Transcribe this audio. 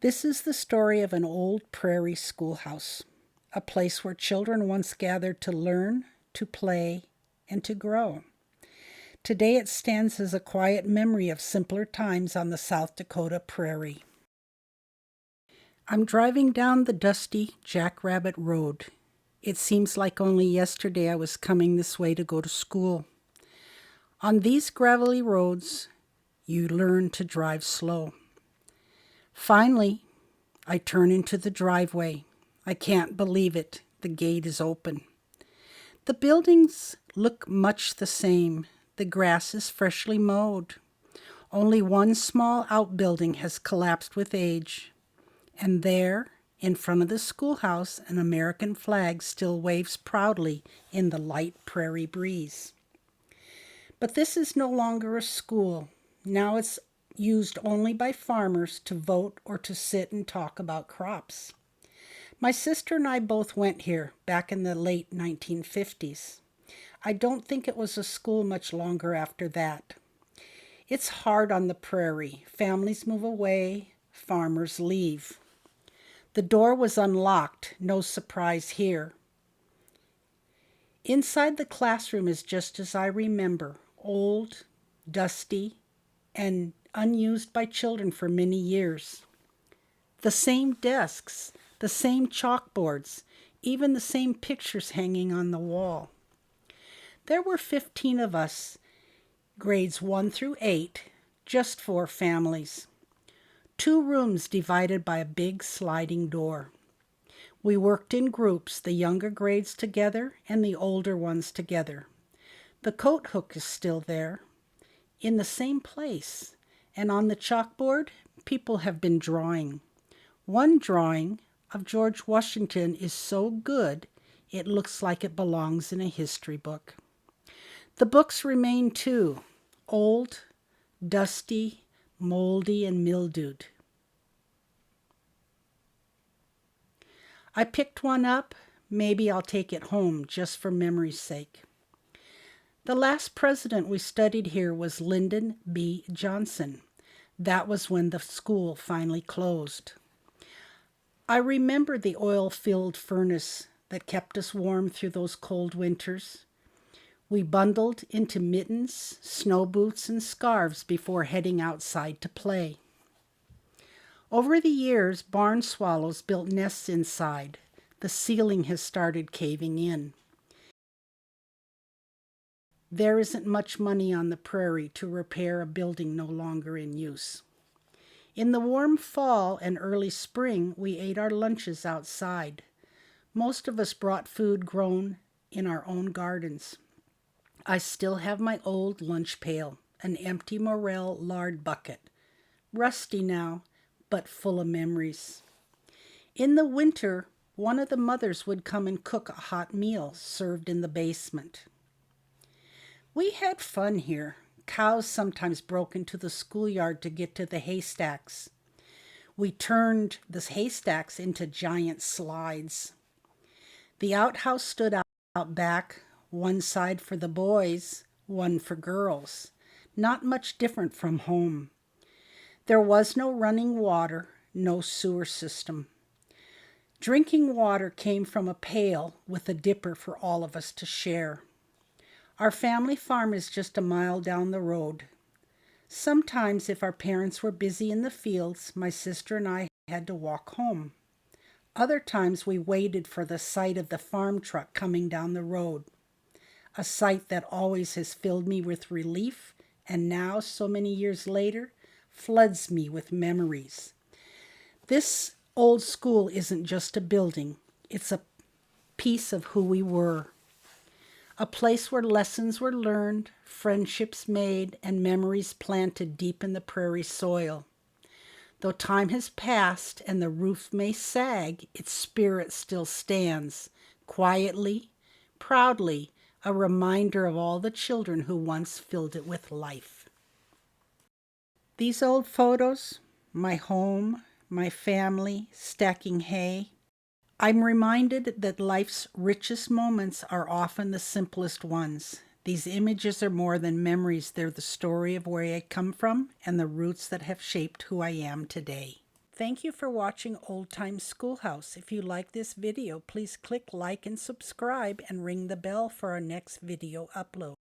This is the story of an old prairie schoolhouse, a place where children once gathered to learn, to play, and to grow. Today it stands as a quiet memory of simpler times on the South Dakota prairie. I'm driving down the dusty Jackrabbit Road. It seems like only yesterday I was coming this way to go to school. On these gravelly roads, you learn to drive slow. Finally, I turn into the driveway. I can't believe it. The gate is open. The buildings look much the same. The grass is freshly mowed. Only one small outbuilding has collapsed with age. And there, in front of the schoolhouse, an American flag still waves proudly in the light prairie breeze. But this is no longer a school. Now it's used only by farmers to vote or to sit and talk about crops. My sister and I both went here back in the late 1950s. I don't think it was a school much longer after that. It's hard on the prairie. Families move away, farmers leave. The door was unlocked, no surprise here. Inside the classroom is just as I remember, old, dusty, and unused by children for many years. The same desks, the same chalkboards, even the same pictures hanging on the wall. There were 15 of us, grades 1 through 8, just 4 families. 2 rooms divided by a big sliding door. We worked in groups, the younger grades together and the older ones together. The coat hook is still there, in the same place, and on the chalkboard, people have been drawing. One drawing of George Washington is so good, it looks like it belongs in a history book. The books remain too, old, dusty, moldy, and mildewed. I picked one up. Maybe I'll take it home just for memory's sake. The last president we studied here was Lyndon B. Johnson. That was when the school finally closed. I remember the oil-filled furnace that kept us warm through those cold winters. We bundled into mittens, snow boots, and scarves before heading outside to play. Over the years, barn swallows built nests inside. The ceiling has started caving in. There isn't much money on the prairie to repair a building no longer in use. In the warm fall and early spring, we ate our lunches outside. Most of us brought food grown in our own gardens. I still have my old lunch pail, an empty Morel lard bucket. Rusty now, but full of memories. In the winter, one of the mothers would come and cook a hot meal served in the basement. We had fun here. Cows sometimes broke into the schoolyard to get to the haystacks. We turned the haystacks into giant slides. The outhouse stood out back, one side for the boys, one for girls. Not much different from home. There was no running water, no sewer system. Drinking water came from a pail with a dipper for all of us to share. Our family farm is just a mile down the road. Sometimes, if our parents were busy in the fields, my sister and I had to walk home. Other times we waited for the sight of the farm truck coming down the road, a sight that always has filled me with relief and now, so many years later, floods me with memories. This old school isn't just a building, it's a piece of who we were. A place where lessons were learned, friendships made, and memories planted deep in the prairie soil. Though time has passed and the roof may sag, its spirit still stands, quietly, proudly, a reminder of all the children who once filled it with life. These old photos, my home, my family, stacking hay, I'm reminded that life's richest moments are often the simplest ones. These images are more than memories. They're the story of where I come from and the roots that have shaped who I am today. Thank you for watching Old Time Schoolhouse. If you like this video, please click like and subscribe and ring the bell for our next video upload.